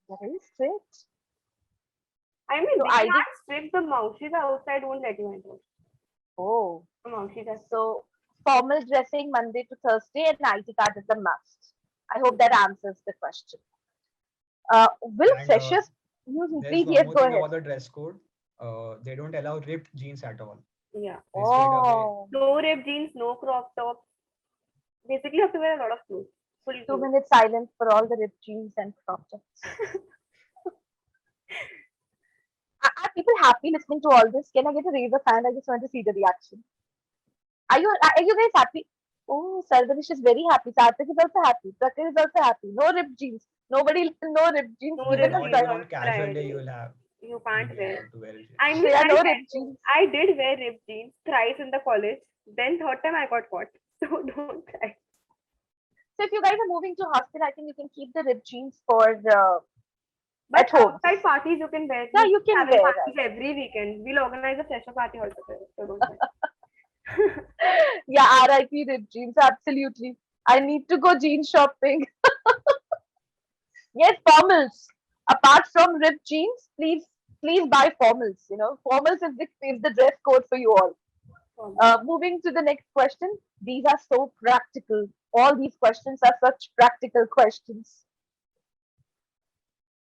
Very strict. I mean, So they ID. can't strip the mouses outside, won't let you enter. Oh. The mouses are So formal dressing Monday to Thursday and ID card is a must. I hope that answers the question. Will And freshers there's please, one yes, more go thing ahead. about the dress code. They don't allow ripped jeans at all. yeah. They straight away. Oh, No ripped jeans, no crop tops. Basically, you have to wear a lot of clothes. Full two clothes. minutes silence for all the ripped jeans and crop tops. Are people happy listening to all this? Can I get a raise of hand? I just want to see the reaction. Are you guys happy? Oh, Sarvanish is very happy. Sarthak is also happy. Prakir is also happy. No ripped jeans. Nobody, no ripped jeans. No Even ripped a Not jeans even Prak- on on casual day Friday. You you'll can't be wear. allowed to wear jeans. I mean, Shreya, no ripped jeans. I did wear ripped jeans thrice in the college. Then third time I got caught. So don't try. So if you guys are moving to hostel, I think you can keep the ripped jeans for But at home. outside parties you can wear. Yeah, We you can having wear, parties every weekend. We'll organize a fresher party also. So don't worry. yeah, RIP ripped jeans, absolutely. I need to go jeans shopping. Yes, formals. Apart from ripped jeans, please buy formals. Formals is the dress code for you all. Moving to the next question. These are so practical. All these questions are such practical questions.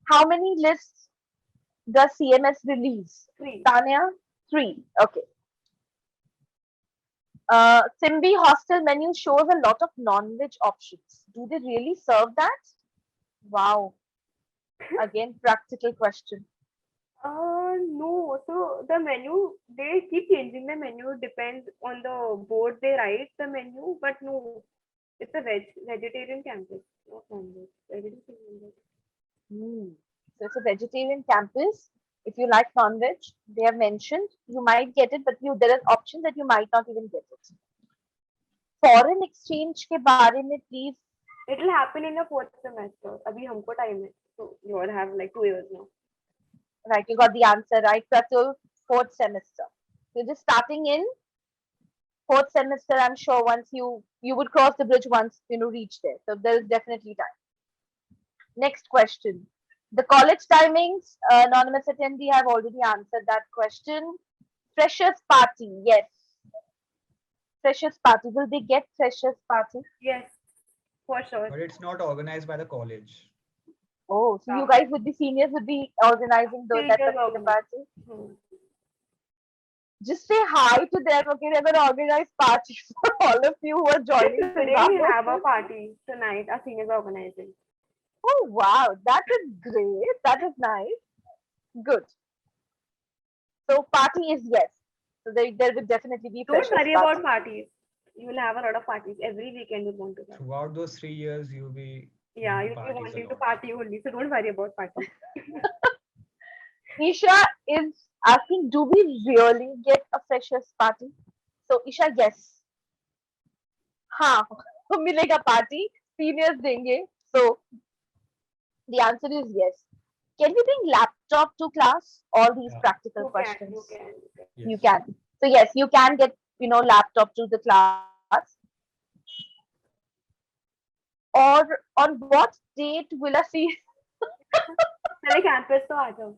How many lists does CMS release? 3. Tanya, 3. Okay. Simbi hostel menu shows a lot of non-veg options. Do they really serve that? Wow. Again, practical question. No. So the menu, they keep changing the menu. Depends on the board they write the menu. But no, it's a vegetarian campus, not non-veg. I didn't see non-veg. Hmm. So it's a vegetarian campus. If you like non-veg, they have mentioned you might get it, but there are options that you might not even get it. Foreign exchange के बारे में please. It will happen in the fourth semester. अभी हमको time है. So you all have like 2 years now. Right, you got the answer right. Pratul, fourth semester. You're just starting in fourth semester. I'm sure once you would cross the bridge once reach there. So there is definitely time. Next question. The college timings, anonymous attendee, have already answered that question. Freshers party, yes. Freshers party. Will they get freshers party? Yes, for sure. But it's not organized by the college. Oh, so you Yeah. guys would be seniors would be organizing that Seniors particular organize. party. Hmm. Just say hi to them. Okay, they're gonna organize parties for all of you who are joining Today we have a Symbiosis. party tonight. Our seniors are organizing. Oh wow, that is great. That is nice. Good. So party is yes. So there will definitely be Don't freshers worry party. about parties. You will have a lot of parties every weekend. You want to have. Throughout those 3 years, you'll be Yeah, going to you'll be parties a wanting to lot. party only. So don't worry about parties. Isha is asking, do we really get a freshers party? So Isha, yes. हाँ मिलेगा party. Seniors देंगे. So the answer is yes. Can we bring laptop to class? All these Yeah. practical You can, questions. you can. You Yes. can. So yes, you can get laptop to the class. Or on what date will I see? पहले campus तो आ जाओ.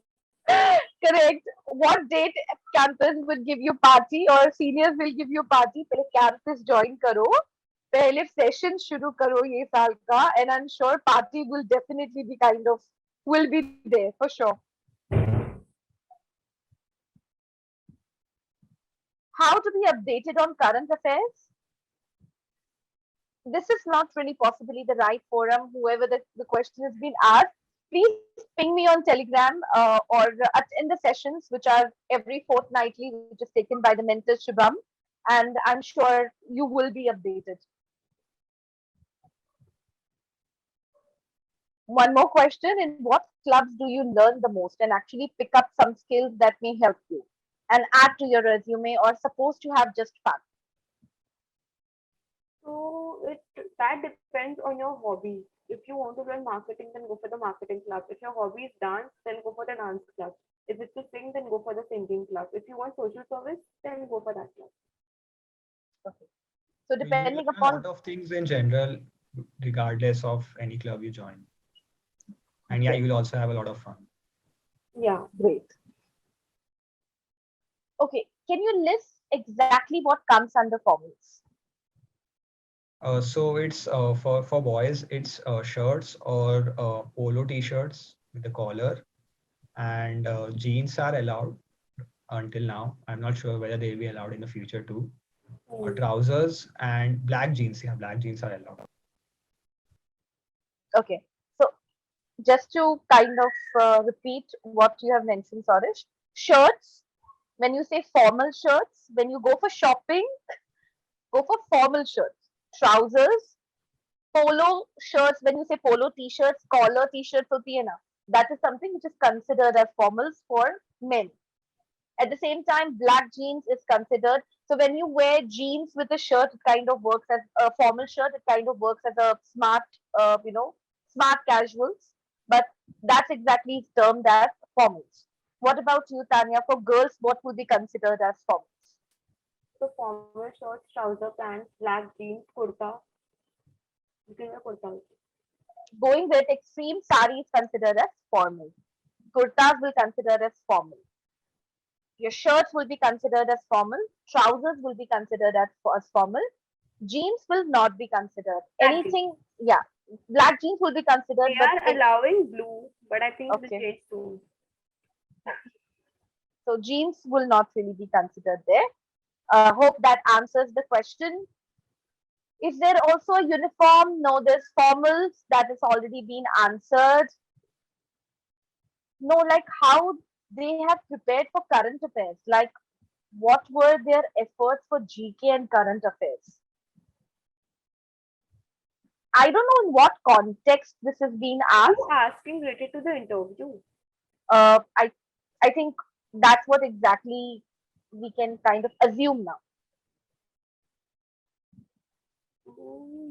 Correct. What date campus will give you party or seniors will give you party? पहले campus join करो. पहले session शुरू करो ये साल का, and I'm sure party will definitely be will be there for sure. How to be updated on current affairs? This is not really possibly the right forum. Whoever the question has been asked, please ping me on Telegram or attend the sessions, which are every fortnightly, which is taken by the mentor Shubham, and I'm sure you will be updated. One more question. In what clubs do you learn the most and actually pick up some skills that may help you and add to your resume or supposed to have just fun? So it that depends on your hobby. If you want to learn marketing, then go for the marketing club. If your hobby is dance, then go for the dance club. If it's to sing, then go for the singing club. If you want social service, then go for that club. Okay. So So you depending learn a lot upon, of things in general, regardless of any club you join. And yeah, okay, you will also have a lot of fun. Yeah. great. Okay, can you list exactly what comes under formals? So it's for boys, it's shirts or polo t-shirts with a collar, and jeans are allowed until now. I'm not sure whether they'll be allowed in the future too. Hmm. Trousers and black jeans. Yeah, black jeans are allowed. Okay, so just to kind of repeat what you have mentioned, Sarish, shirts, when you say formal shirts, when you go for shopping, go for formal shirts. Trousers, polo shirts, when you say polo t-shirts, collar t-shirts hoti hai na, that is something which is considered as formals for men. At the same time, black jeans is considered. So when you wear jeans with a shirt, it kind of works as a formal shirt. It kind of works as a smart, smart casuals. But that's exactly termed as formals. What about you, Tanya? For girls, what would be considered as formals? So formal shorts, trouser pants, black jeans, kurta. You can wear kurta also. Going with extreme, sari is considered as formal. Kurtas will consider as formal. Your shirts will be considered as formal. Trousers will be considered as formal. Jeans will not be considered. Black jeans. Anything, yeah, black jeans will be considered, They but are allowing blue, but I think they okay. change soon. So jeans will not really be considered there. Hope that answers the question. Is there also a uniform? No, there's formals that has already been answered. No, like how they have prepared for current affairs. Like what were their efforts for GK and current affairs? I don't know in what context this is being Are you asked. asking related to the interview? Uh, I I think that's what exactly we can kind of assume now.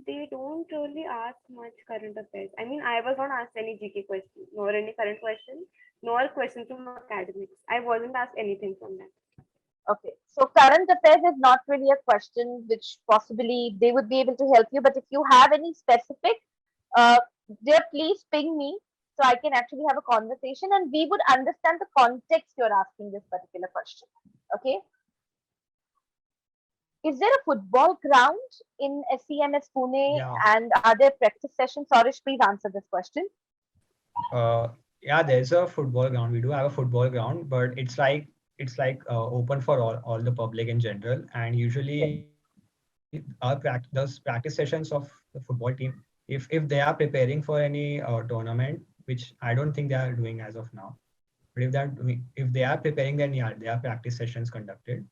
They don't really ask much current affairs. I mean, I was not asked any GK question, nor any current question, nor questions from academics. I wasn't asked anything from that. Okay, so current affairs is not really a question which possibly they would be able to help you. But if you have any specific, uh, dear, please ping me so I can actually have a conversation and we would understand the context you're asking this particular question. Okay, is there a football ground in SEMS Pune Yeah. and are there practice sessions? Sorish, please answer this question. Uh, yeah, there's a football ground. We do have a football ground, but it's like open for all the public in general. And Okay. usually our those practice sessions of the football team, if they are preparing for any tournament, which I don't think they are doing as of now. But if they are preparing, then yeah, there are practice sessions conducted.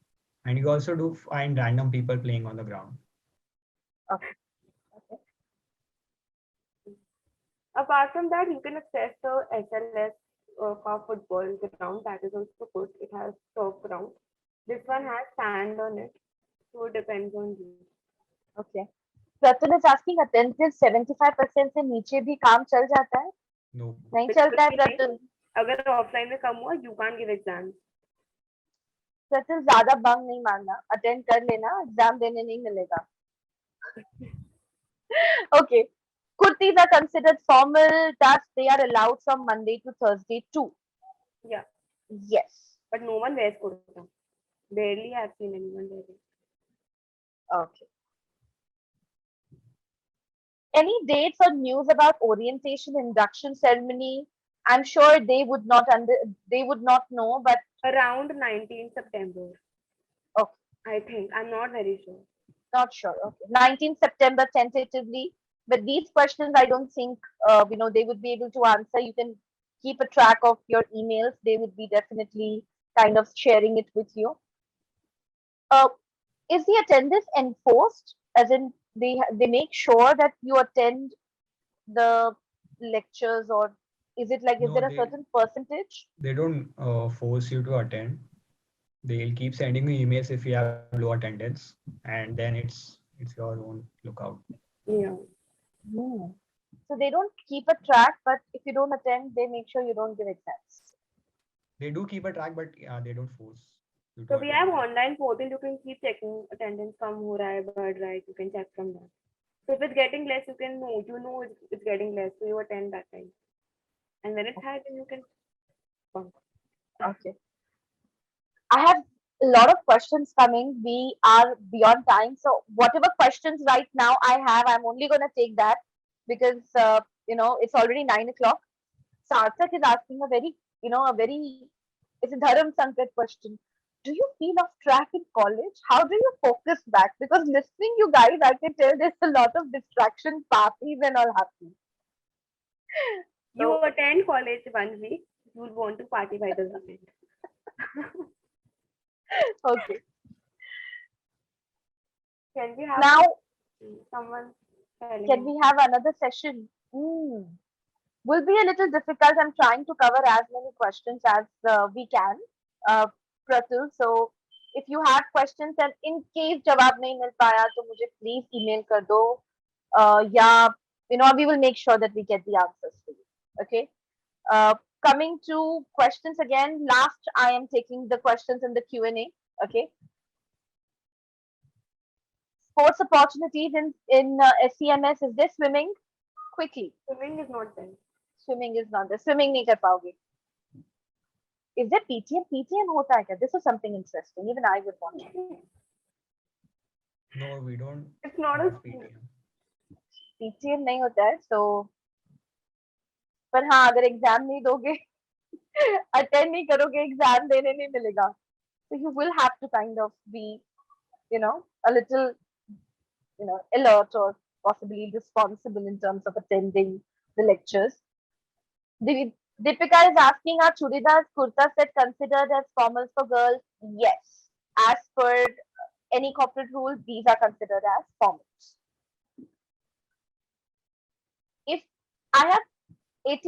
And you also do find random people playing on the ground. Okay. Okay. Apart from that, you can access the SLS for football ground. That is also good. It has turf ground. This one has sand on it, so it depends on you. Okay. Pratul is asking attendance 75% से नीचे भी काम चल जाता है? No. नहीं बिल्कुल चलता है भी नहीं. प्रतुल. अगर ऑफलाइन में कम हुआ, you can't give exams. Pratul ज्यादा बंग नहीं मारना. अटेंड कर लेना. एग्जाम देने नहीं मिलेगा. Okay. Kurtis are considered formal. Thus, they are allowed from Monday to Thursday too. Yeah, Yes. but no one wears kurta. Barely I've seen anyone wearing. Okay. Any dates or news about orientation induction ceremony? I'm sure they would not know, but Around 19 September, okay, I think. I'm not very sure. not sure. Okay, 19th September tentatively. But these questions, I don't think they would be able to answer. You can keep a track of your emails. They would be definitely kind of sharing it with you. Uh, is the attendance enforced? As in, they make sure that you attend the lectures, or is it like, is No, there a certain percentage? they don't force you to attend. They'll keep sending you emails if you have low attendance, and then it's your own lookout. Yeah. Hmm. So they don't keep a track, but if you don't attend, they make sure you don't give exams. They do keep a track, but yeah, they don't force you to So we attend have them. online portal. You can keep checking attendance. Come ho raha hai, बढ़ रहा है. You can check from that. So if it's getting less, you know it's getting less, so you attend that time. And when it's high, then you can bunk. Okay. I have a lot of questions coming. We are beyond time. So whatever questions right now I have, I'm only going to take that because, it's already 9 o'clock. Sarthak is asking it's a Dharam Sankat question. Do you feel off track in college? How do you focus back? Because listening you guys, I can tell there's a lot of distraction, parties and all happening. You So, attend college 1 week, you will want to party by the weekend. okay. Can we have Now, someone telling can me? we have another session? Will be a little difficult. I'm trying to cover as many questions as we can, uh, Pratul. So if you have questions and in case जवाब नहीं मिल पाया तो मुझे please email कर दो. Yeah, we will make sure that we get the answers for you. Okay. Uh, Coming to questions again. Last, I am taking the questions in the Q&A. Okay. Sports opportunities in SEMS. Is there swimming? Quickly. Swimming is not there. Swimming is not there. Swimming नहीं कर पाओगे. Is there PTM? PTM होता है क्या? This is something interesting. Even I would want to know. No, we don't It's not a have PTM. PTM नहीं होता है, so पर हाँ अगर एग्जाम नहीं दोगे अटेंड नहीं करोगे एग्जाम देने नहीं मिलेगा. So you will have to kind of be, a little, alert or possibly responsible in terms of attending the lectures. Deepika is asking, are churidars kurta set considered as formals for girls? Yes. As per any corporate rule, these are considered as formals. If I have 80%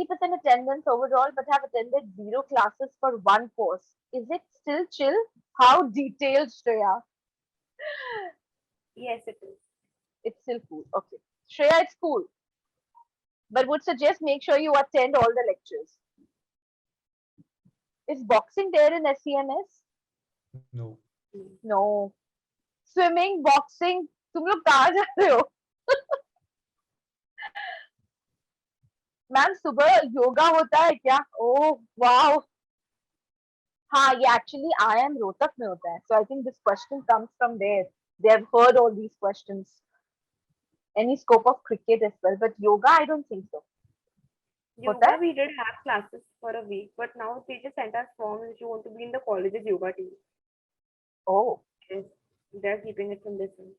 attendance overall but have attended 0 classes for one course, is it still chill? How detailed, Shreya? yes, it is. It's still cool. Okay. Shreya, it's cool. But would suggest make sure you attend all the lectures. Is boxing there in SEMS? No. No. Swimming, boxing, तुम लोग कहाँ जा रहे हो? Ma'am सुबह योगा होता है क्या? Oh wow. हाँ ये actually IIM रोहतक में होता है. So I think this question comes from there. They have heard all these questions. Any scope of cricket as well, but yoga I don't think so. होता Yoga, है? we did have classes for a week, but now they just sent us forms if you want to be in the college's yoga team. Oh, Yes, they're keeping it from this one.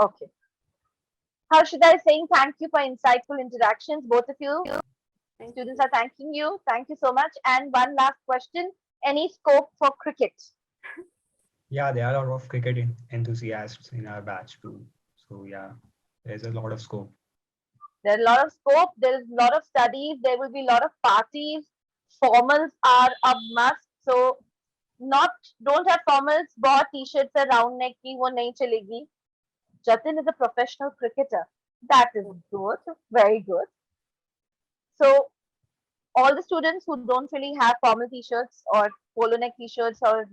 okay. Harshita is saying thank you for insightful interactions, both of you. Thank Students you. are thanking you. Thank you so much. And one last question. Any scope for cricket? Yeah, there are a lot of cricket enthusiasts in our batch too. So yeah, there's a lot of scope. There's a lot of scope. There's a lot of studies. There will be a lot of parties. Formals are a must. So not don't have formals. बहुत t-shirts है round neck की वो नहीं चलेगी. Jatin is a professional cricketer. That is good. Very good. So all the students who don't really have formal t-shirts or polo neck t-shirts, or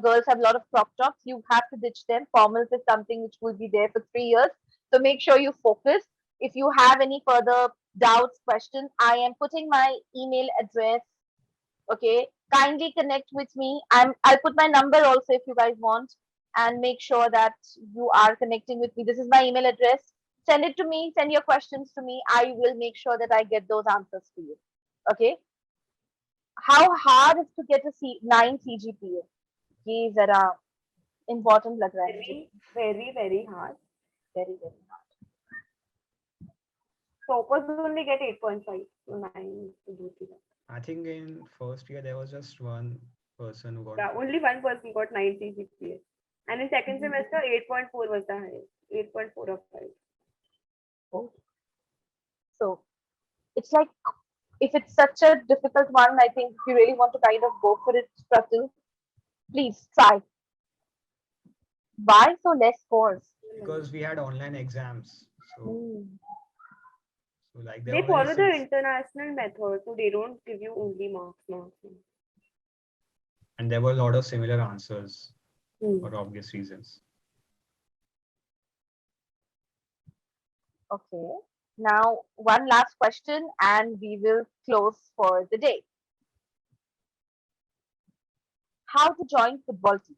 girls have a lot of crop tops, you have to ditch them. Formals is something which will be there for 3 years. So make sure you focus. If you have any further doubts, questions, I am putting my email address. Okay, kindly connect with me. I'll put my number also if you guys want, and make sure that you are connecting with me. This is my email address. Send it to me. Send your questions to me. I will make sure that I get those answers for you. Okay. How hard is to get a 9 CGPA? ये जरा important लग रहा है मुझे. Very, very hard. Very very hard. Toppers only get 8.5 to 9 to do that. I think in first year there was just one person who got. Yeah, only one person got 9 CGPA. And in second Mhm. semester, 8.4 was the highest. 8.4 of 5. Oh. it's like, if it's such a difficult one, I think if you really want to kind of go for it, Pratul, please try. Why so less scores? because we had online exams. So Hmm. like there They were very follow the six, international method, so they don't give you only marks. and there were a lot of similar answers Hmm. for obvious reasons. Okay. Now, one last question, and we will close for the day. How to join football team?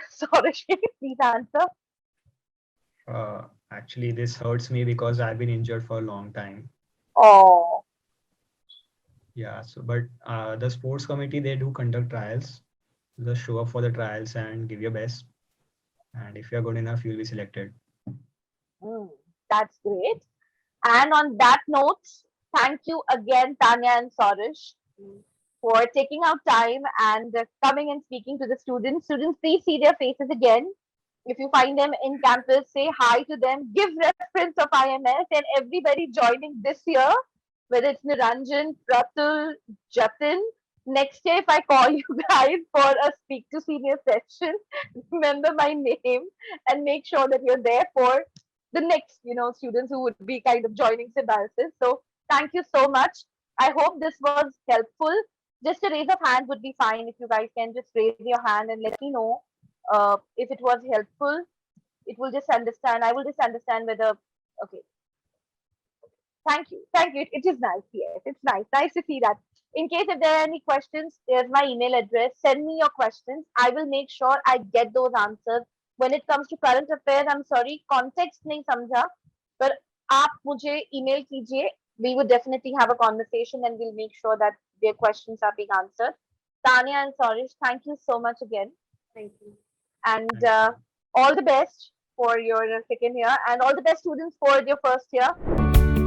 Sorry, please answer. Actually, this hurts me because I've been injured for a long time. Oh, Yeah, so but the sports committee, they do conduct trials. Just show up for the trials and give your best. And if you're good enough, you'll be selected. mm, that's great. And on that note, thank you again, Tanya and Sorish, for taking out time and coming and speaking to the students. Students, please see their faces again. If you find them in campus, say hi to them, give reference of IMS and everybody joining this year, whether it's Niranjan, Pratul, Jatin. Next year, if I call you guys for a Speak to Senior session, remember my name and make sure that you're there for the next, students who would be kind of joining Symbiosis. So thank you so much. I hope this was helpful. Just a raise of hand would be fine if you guys can just raise your hand and let me know if it was helpful. It will just understand. I will just understand whether. Okay. Thank you. Thank you. It is nice. Yes, it's nice. Nice to see that. In case if there are any questions, there's my email address. Send me your questions. I will make sure I get those answers. When it comes to current affairs, I'm sorry, context नहीं समझा, पर आप मुझे email कीजिए. We would definitely have a conversation and we'll make sure that their questions are being answered. Tanya and Sorish, thank you so much again. Thank you. And Thank you. all the best for your second year and all the best students for your first year.